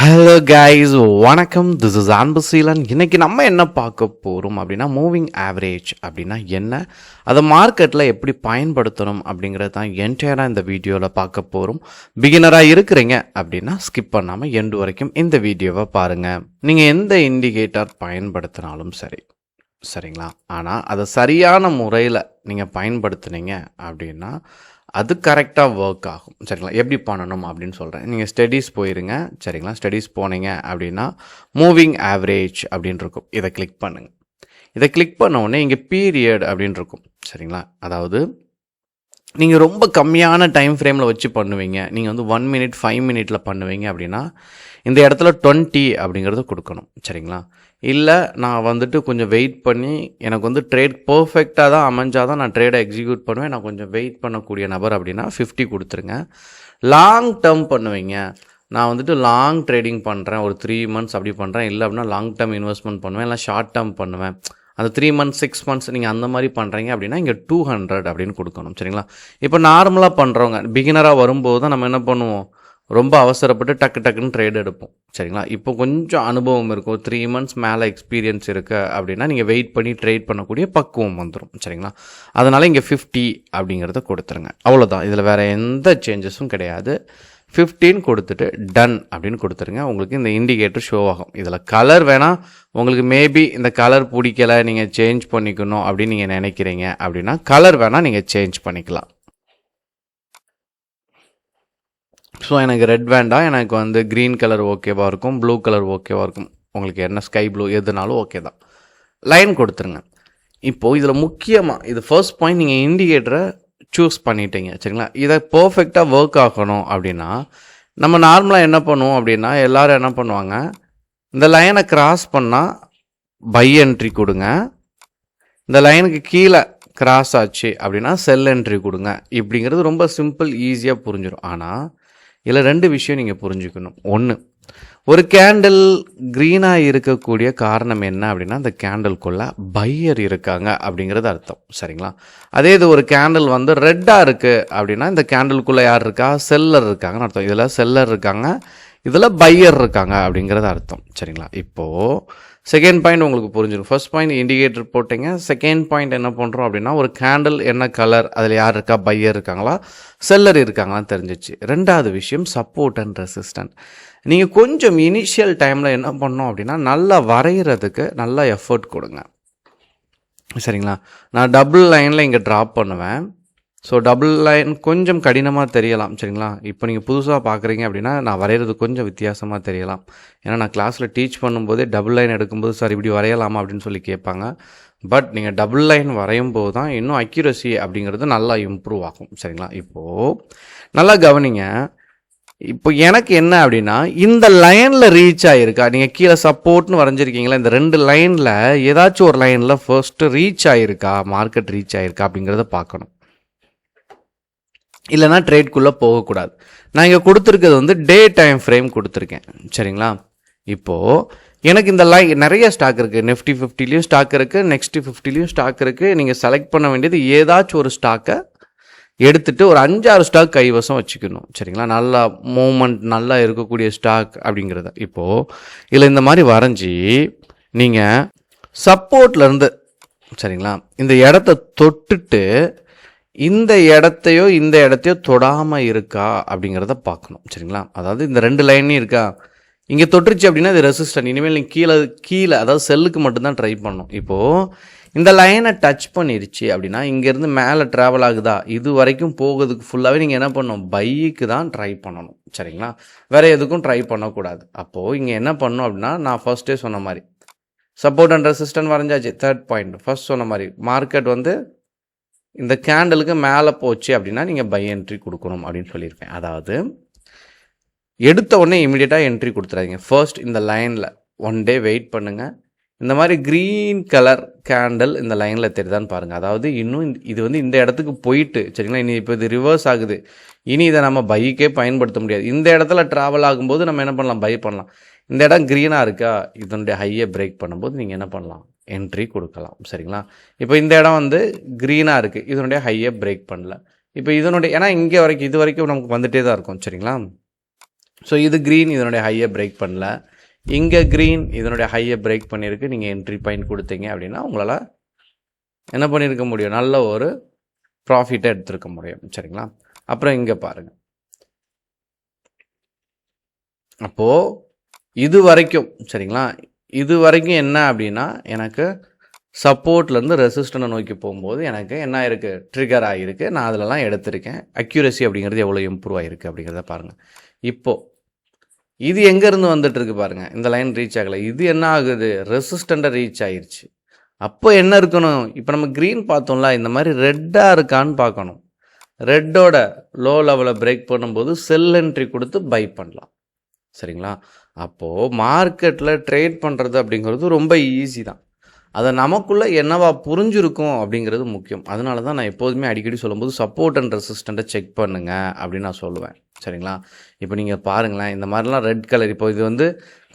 Hello guys, வணக்கம். This is Anbuseelan. இன்னைக்கு நம்ம என்ன பார்க்க போகிறோம் அப்படின்னா, மூவிங் ஆவரேஜ் அப்படின்னா என்ன, அதை மார்க்கெட்டில் எப்படி பயன்படுத்தணும் அப்படிங்கிறது தான் என்டையராக இந்த வீடியோவில் பார்க்க போகிறோம். பிகினராக இருக்கிறீங்க அப்படின்னா ஸ்கிப் பண்ணாமல் எண்டு வரைக்கும் இந்த வீடியோவை பாருங்கள். நீங்கள் எந்த இண்டிகேட்டர் பயன்படுத்தினாலும் சரிங்களா, ஆனால் அதை சரியான முறையில் நீங்கள் பயன்படுத்துனீங்க அப்படின்னா அது கரெக்டாக ஒர்க் ஆகும். சரிங்களா, எப்படி பண்ணணும் அப்படின்னு சொல்கிறேன். நீங்கள் ஸ்டடீஸ் போயிருங்க. சரிங்களா, ஸ்டடீஸ் போனீங்க அப்படின்னா மூவிங் ஆவரேஜ் அப்படின்னு இருக்கும். இதை கிளிக் பண்ணுங்கள். இதை கிளிக் பண்ண உடனே இங்கே பீரியட் அப்படின்னு இருக்கும். சரிங்களா, அதாவது நீங்கள் ரொம்ப கம்மியான டைம் ஃப்ரேமில் வச்சு பண்ணுவீங்க. நீங்கள் வந்து 1 minute 5 minute பண்ணுவீங்க அப்படின்னா இந்த இடத்துல 20 அப்படிங்கிறது கொடுக்கணும். சரிங்களா, இல்லை நான் வந்துட்டு கொஞ்சம் வெயிட் பண்ணி எனக்கு வந்து ட்ரேட் பர்ஃபெக்டாக தான் அமைஞ்சால் தான் நான் ட்ரேடை எக்ஸிக்யூட் பண்ணுவேன், நான் கொஞ்சம் வெயிட் பண்ணக்கூடிய நபர் அப்படின்னா 50 கொடுத்துருங்க. லாங் டேர்ம் பண்ணுவீங்க, நான் வந்துட்டு லாங் ட்ரேடிங் பண்ணுறேன், ஒரு 3 months அப்படி பண்ணுறேன், இல்லை அப்படின்னா லாங் டேர்ம் இன்வெஸ்ட்மெண்ட் பண்ணுவேன், இல்லை ஷார்ட் டேர்ம் பண்ணுவேன், அந்த 3 months 6 months நீங்கள் அந்த மாதிரி பண்ணுறீங்க அப்படின்னா இங்கே 200 அப்படின்னு கொடுக்கணும். சரிங்களா, இப்போ நார்மலாக பண்ணுறவங்க பிகினராக வரும்போது தான் நம்ம என்ன பண்ணுவோம், ரொம்ப அவசரப்பட்டு டக்குன்னு ட்ரேட் எடுப்போம். சரிங்களா, இப்போ கொஞ்சம் அனுபவம் இருக்கும், 3 months மேலே எக்ஸ்பீரியன்ஸ் இருக்குது அப்படின்னா நீங்கள் வெயிட் பண்ணி ட்ரேட் பண்ணக்கூடிய பக்குவம் வந்துடும். சரிங்களா, அதனால் இங்கே 50 அப்படிங்கிறத கொடுத்துருங்க. அவ்வளோதான், இதில் வேறு எந்த சேஞ்சஸும் கிடையாது. 15 கொடுத்துட்டு டன் அப்படின்னு கொடுத்துருங்க. உங்களுக்கு இந்த இண்டிகேட்டர் ஷோ ஆகும். இதில் கலர் வேணால் உங்களுக்கு மேபி இந்த கலர் பிடிக்கலை, நீங்கள் சேஞ்ச் பண்ணிக்கணும் அப்படின்னு நீங்கள் நினைக்கிறீங்க அப்படின்னா கலர் வேணால் நீங்கள் சேஞ்ச் பண்ணிக்கலாம். ஸோ எனக்கு ரெட் வேண்டாம், எனக்கு வந்து க்ரீன் கலர் ஓகேவாக இருக்கும், ப்ளூ கலர் ஓகேவாக இருக்கும், உங்களுக்கு என்ன ஸ்கை ப்ளூ எதுனாலும் ஓகே தான். லைன் கொடுத்துருங்க. இப்போது இதில் முக்கியமாக இது ஃபர்ஸ்ட் பாயிண்ட், நீங்கள் இண்டிகேட்டரை சூஸ் பண்ணிட்டீங்க. சரிங்களா, இதை பர்ஃபெக்டாக ஒர்க் ஆகணும் அப்படின்னா நம்ம நார்மலாக என்ன பண்ணுவோம் அப்படின்னா, எல்லோரும் என்ன பண்ணுவாங்க, இந்த லைனை கிராஸ் பண்ணால் பை என்ட்ரி கொடுங்க, இந்த லைனுக்கு கீழே கிராஸ் ஆச்சு அப்படின்னா செல் என்ட்ரி கொடுங்க. இப்படிங்கிறது ரொம்ப சிம்பிள், ஈஸியாக புரிஞ்சிடும். ஆனால் இதில் 2 விஷயம் நீங்கள் புரிஞ்சுக்கணும். ஒன்று, ஒரு கேண்டில் க்ரீனாக இருக்கக்கூடிய காரணம் என்ன அப்படின்னா அந்த கேண்டில்குள்ளே பையர் இருக்காங்க அப்படிங்கிறது அர்த்தம். சரிங்களா, அதே இது ஒரு கேண்டில் வந்து ரெட்டாக இருக்குது அப்படின்னா இந்த கேண்டில்குள்ளே யார் இருக்கா, செல்லர் இருக்காங்கன்னு அர்த்தம். இதில் செல்லர் இருக்காங்க, இதில் பையர் இருக்காங்க அப்படிங்கிறது அர்த்தம். சரிங்களா, இப்போது செகண்ட் பாயிண்ட் உங்களுக்கு புரிஞ்சிடும். ஃபர்ஸ்ட் பாயிண்ட் இண்டிகேட்டர் போட்டிங்க, செகண்ட் பாயிண்ட் என்ன பண்ணுறோம் அப்படின்னா ஒரு கேண்டில் என்ன கலர், அதில் யார் இருக்கா, பையர் இருக்காங்களா செல்லர் இருக்காங்களான்னு தெரிஞ்சிச்சு. ரெண்டாவது விஷயம் சப்போர்ட் அண்ட் ரெசிஸ்டன்ட். நீங்கள் கொஞ்சம் இனிஷியல் டைமில் என்ன பண்ணோம் அப்படின்னா நல்லா வரைகிறதுக்கு நல்லா எஃபர்ட் கொடுங்க. சரிங்களா, நான் டபுள் லைனில் இங்கே ட்ராப் பண்ணுவேன். ஸோ டபுள் லைன் கொஞ்சம் கடினமாக தெரியலாம். சரிங்களா, இப்போ நீங்கள் புதுசாக பார்க்குறீங்க அப்படின்னா நான் வரைகிறது கொஞ்சம் வித்தியாசமாக தெரியலாம். ஏன்னா நான் கிளாஸில் டீச் பண்ணும்போதே டபுள் லைன் எடுக்கும்போது சார் இப்படி வரையலாமா அப்படின்னு சொல்லி கேட்பாங்க. பட் நீங்கள் டபுள் லைன் வரையும் போது தான் இன்னும் அக்யூரசி அப்படிங்கிறது நல்லா இம்ப்ரூவ் ஆகும். சரிங்களா, இப்போது நல்லா கவனிங்க. இப்போ எனக்கு என்ன அப்படின்னா இந்த லைனில் ரீச் ஆகிருக்கா, நீங்கள் கீழே சப்போர்ட்னு வரைஞ்சிருக்கீங்களா, இந்த 2 லைனில் ஏதாச்சும் ஒரு லைனில் ஃபர்ஸ்ட்டு ரீச் ஆகிருக்கா, மார்க்கெட் ரீச் ஆகிருக்கா அப்படிங்கிறத பார்க்கணும். இல்லைனா ட்ரேட்குள்ளே போகக்கூடாது. நான் இங்கே கொடுத்துருக்கிறது வந்து டே டைம் ஃப்ரேம் கொடுத்துருக்கேன். சரிங்களா, இப்போது எனக்கு இந்த நிறைய ஸ்டாக் இருக்குது, நிஃப்டி 50லேயும் ஸ்டாக் இருக்குது, நெக்ஸ்ட்டு 50லேயும் ஸ்டாக் இருக்குது. நீங்கள் செலக்ட் பண்ண வேண்டியது ஏதாச்சும் ஒரு ஸ்டாக்கை எடுத்துகிட்டு ஒரு 5-6 ஸ்டாக் கைவசம் வச்சுக்கணும். சரிங்களா, நல்லா மூமெண்ட் நல்லா இருக்கக்கூடிய ஸ்டாக் அப்படிங்கிறத. இப்போது இதில் இந்த மாதிரி வரைஞ்சி நீங்கள் சப்போர்ட்லேருந்து சரிங்களா இந்த இடத்த தொட்டுட்டு இந்த இடத்தையோ தொடாமல் இருக்கா அப்படிங்கிறத பார்க்கணும். சரிங்களா, அதாவது இந்த 2 லைன்லையும் இருக்கா, இங்கே தொட்டுருச்சு அப்படின்னா இது ரெசிஸ்டன்ட். இனிமேல் நீங்கள் கீழே அதாவது செல்லுக்கு மட்டும்தான் ட்ரை பண்ணணும். இப்போது இந்த லைனை டச் பண்ணிருச்சு அப்படின்னா இங்கேருந்து மேலே ட்ராவல் ஆகுதா, இது வரைக்கும் போகிறதுக்கு ஃபுல்லாகவே நீங்கள் என்ன பண்ணணும், பைக்கு தான் ட்ரை பண்ணணும். சரிங்களா, வேறு எதுக்கும் ட்ரை பண்ணக்கூடாது. அப்போது இங்கே என்ன பண்ணணும் அப்படின்னா நான் ஃபர்ஸ்ட்டே சொன்ன மாதிரி சப்போர்ட் அண்ட் ரெசிஸ்டன்ட் வரைஞ்சாச்சு. தேர்ட் பாயிண்ட் ஃபர்ஸ்ட் சொன்ன மாதிரி மார்க்கெட் வந்து இந்த கேண்டலுக்கு மேலே போச்சு அப்படின்னா நீங்கள் பை என்ட்ரி கொடுக்கணும் அப்படின்னு சொல்லியிருக்கேன். அதாவது எடுத்த உடனே இமீடியட்டாக என்ட்ரி கொடுத்துறாதீங்க. ஃபர்ஸ்ட் இந்த லைனில் 1 day வெயிட் பண்ணுங்கள். இந்த மாதிரி க்ரீன் கலர் கேண்டில் இந்த லைனில் தெரியுதான்னு பாருங்கள். அதாவது இன்னும் இது வந்து இந்த இடத்துக்கு போயிட்டு சரிங்களா, இனி இப்போ இது ரிவர்ஸ் ஆகுது, இனி இதை நம்ம பைக்கே பயன்படுத்த முடியாது. இந்த இடத்துல ட்ராவல் ஆகும்போது நம்ம என்ன பண்ணலாம், பை பண்ணலாம். இந்த இடம் க்ரீனாக இருக்கா, இதனுடைய ஹையை பிரேக் பண்ணும்போது நீங்கள் என்ன பண்ணலாம், என்ட்ரி கொடுக்கலாம். சரிங்களா, இப்போ இந்த இடம் வந்து க்ரீனாக இருக்குது, இதனுடைய ஹையை பிரேக் பண்ணல. இப்போ இதனுடைய ஏன்னா இங்கே வரைக்கும் இது வரைக்கும் நமக்கு வந்துகிட்டே தான் இருக்கும். சரிங்களா, ஸோ இது க்ரீன் இதனுடைய ஹையை பிரேக் பண்ணல, இங்கே க்ரீன் இதனுடைய ஹையை பிரேக் பண்ணியிருக்கு. நீங்கள் என்ட்ரி பாயிண்ட் கொடுத்தீங்க அப்படின்னா உங்களால் என்ன பண்ணியிருக்க முடியும், நல்ல ஒரு ப்ராஃபிட்டை எடுத்துருக்க முடியும். சரிங்களா? அப்புறம் இங்கே பாருங்கள், அப்போது இது வரைக்கும் சரிங்களா, இது வரைக்கும் என்ன அப்படின்னா எனக்கு சப்போர்ட்லேருந்து ரெசிஸ்டனை நோக்கி போகும்போது எனக்கு என்ன ஆயிருக்கு, ட்ரிகர் ஆகிருக்கு. நான் அதிலலாம் எடுத்திருக்கேன். அக்யூரசி அப்படிங்கிறது எவ்வளோ இம்ப்ரூவ் ஆகிருக்கு அப்படிங்கிறத பாருங்கள். இப்போது இது எங்கேருந்து வந்துட்டுருக்கு பாருங்கள், இந்த லைன் ரீச் ஆகலை, இது என்ன ஆகுது, ரெசிஸ்டண்ட்டை ரீச் ஆகிருச்சு. அப்போ என்ன இருக்கணும், இப்போ நம்ம க்ரீன் பார்த்தோம்ல, இந்த மாதிரி ரெட்டாக இருக்கான்னு பார்க்கணும். ரெட்டோட லோ லெவலை பிரேக் பண்ணும்போது செல் என்ட்ரி கொடுத்து பை பண்ணலாம். சரிங்களா? அப்போது மார்க்கெட்டில் ட்ரேட் பண்ணுறது அப்படிங்கிறது ரொம்ப ஈஸி தான். அதை நமக்குள்ளே என்னவா புரிஞ்சிருக்கும் அப்படிங்கிறது முக்கியம். அதனால தான் நான் எப்போதுமே அடிக்கடி சொல்லும்போது சப்போர்ட் அண்ட் ரெசிஸ்டண்ட்டை செக் பண்ணுங்க அப்படின்னு நான் சொல்லுவேன். சரிங்களா? இப்போ நீங்கள் பாருங்களேன், இந்த மாதிரிலாம் ரெட் கலர், இப்போ இது வந்து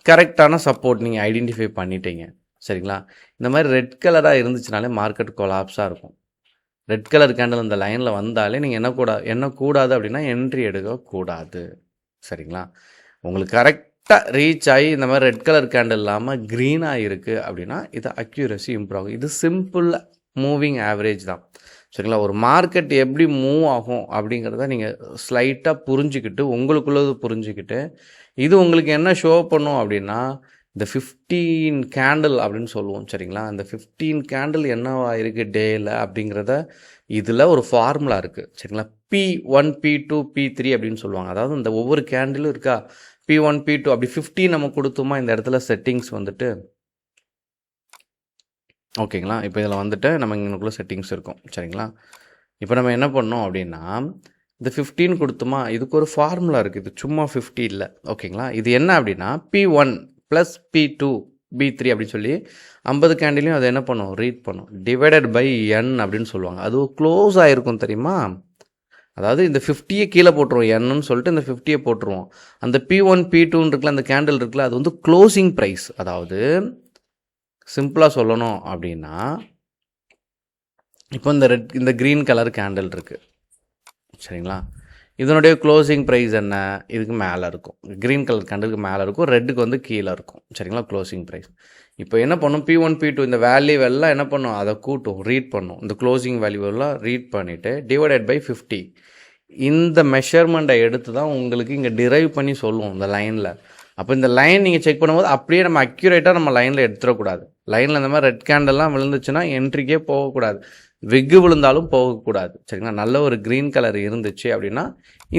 கரெக்டான சப்போர்ட் நீங்கள் ஐடென்டிஃபை பண்ணிட்டீங்க. சரிங்களா? இந்த மாதிரி ரெட் கலராக இருந்துச்சுனாலே மார்க்கெட் கொலாப்ஸாக இருக்கும். ரெட் கலர் கேண்டில் இந்த லைனில் வந்தாலே நீங்கள் என்ன கூடாது அப்படின்னா என்ட்ரி எடுக்கக்கூடாது. சரிங்களா? உங்களுக்கு கரெக்டாக ரீச் ஆகி இந்த மாதிரி ரெட் கலர் கேண்டில் இல்லாமல் க்ரீனாக இருக்குது அப்படின்னா இது அக்யூரசி இம்ப்ரூவ் ஆகும். இது சிம்பிள் மூவிங் ஆவரேஜ் தான். சரிங்களா? ஒரு மார்க்கெட் எப்படி மூவ் ஆகும் அப்படிங்கிறத நீங்கள் ஸ்லைட்டாக புரிஞ்சுக்கிட்டு, உங்களுக்குள்ளது புரிஞ்சுக்கிட்டு, இது உங்களுக்கு என்ன ஷோ பண்ணும் அப்படின்னா இந்த 15 கேண்டில் அப்படின்னு சொல்லுவோம். சரிங்களா? அந்த 15 கேண்டில் என்னவா இருக்குது டேயில் அப்படிங்கிறத இதில் ஒரு ஃபார்முலா இருக்குது. சரிங்களா? P1 P2 P3 அப்படின்னு சொல்லுவாங்க. அதாவது இந்த ஒவ்வொரு கேண்டிலும் இருக்கா, P1 P2 அப்படி 15 நம்ம கொடுத்தோமா இந்த இடத்துல செட்டிங்ஸ் வந்துட்டு, ஓகேங்களா? இப்போ இதில் வந்துட்டு நம்ம இங்கனுக்குள்ள செட்டிங்ஸ் இருக்கும். சரிங்களா? இப்போ நம்ம என்ன பண்ணோம் அப்படின்னா இந்த 15 கொடுத்தோமா, இதுக்கு ஒரு ஃபார்முலா இருக்குது. இது சும்மா 50 இல்லை. ஓகேங்களா? இது என்ன அப்படின்னா P1 + P2 B3 அப்படின்னு சொல்லி 50 கேண்டிலையும் அதை என்ன பண்ணும், ரீட் பண்ணும். டிவைடட் பை n அப்படின்னு சொல்லுவாங்க. அது க்ளோஸ் ஆகிருக்கும் தெரியுமா? அதாவது இந்த 50யை கீழே போட்டுருவோம், என்னன்னு சொல்லிட்டு இந்த 50யை போட்டுருவோம். அந்த P1 P2 இருக்குல்ல, அந்த கேண்டில் இருக்குல்ல, அது வந்து க்ளோசிங் ப்ரைஸ். அதாவது சிம்பிளாக சொல்லணும் அப்படின்னா இப்போ இந்த க்ரீன் கலர் கேண்டில் இருக்குது. சரிங்களா? இதனுடைய க்ளோசிங் ப்ரைஸ் என்ன, இதுக்கு மேலே இருக்கும். க்ரீன் கலர் கேண்டிலுக்கு மேலே இருக்கும், ரெட்டுக்கு வந்து கீழே இருக்கும். சரிங்களா? Closing price. இப்போ என்ன பண்ணும், P1 P2 இந்த வேல்யூ எல்லாம் என்ன பண்ணும், அதை கூட்டும், ரீட் பண்ணும். இந்த க்ளோசிங் வேல்யூ எல்லாம் ரீட் பண்ணிவிட்டு டிவைடட் பை 50 இந்த மெஷர்மெண்ட்டை எடுத்து தான் உங்களுக்கு இங்கே டிரைவ் பண்ணி சொல்லுவோம் இந்த லைனில். அப்போ இந்த லைன் நீங்கள் செக் பண்ணும்போது அப்படியே நம்ம அக்யூரேட்டாக நம்ம லைனில் எடுத்துடக்கூடாது. லைனில் இந்த மாதிரி ரெட் கேண்டெல்லாம் விழுந்துச்சுன்னா என்ட்ரிக்கே போகக்கூடாது, விக்கு விழுந்தாலும் போகக்கூடாது. சரிங்களா? நல்ல ஒரு க்ரீன் கலர் இருந்துச்சு அப்படின்னா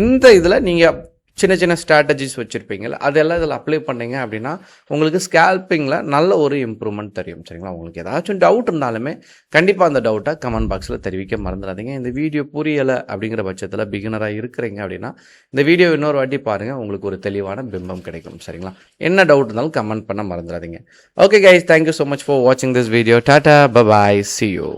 இந்த இதில் நீங்கள் சின்ன சின்ன ஸ்ட்ராட்டஜிஸ் வச்சுருப்பீங்களா, அதெல்லாம் இதில் அப்ளை பண்ணிங்க அப்படின்னா உங்களுக்கு ஸ்கேல்பிங்கில் நல்ல ஒரு இம்ப்ரூவ்மெண்ட் தெரியும். சரிங்களா? உங்களுக்கு ஏதாச்சும் டவுட் இருந்தாலுமே கண்டிப்பாக அந்த டவுட்டை கமெண்ட் பாக்ஸில் தெரிவிக்க மறந்துடாதீங்க. இந்த வீடியோ புரியலை அப்படிங்கிற பட்சத்தில் பிகினராக இருக்கிறீங்க அப்படின்னா இந்த வீடியோ இன்னொரு வாட்டி பாருங்கள், உங்களுக்கு ஒரு தெளிவான பிம்பம் கிடைக்கும். சரிங்களா? என்ன டவுட் இருந்தாலும் கமெண்ட் பண்ண மறந்துடாதீங்க. Okay guys, thank you so much for வாட்சிங் this video. Tata, bye, see you.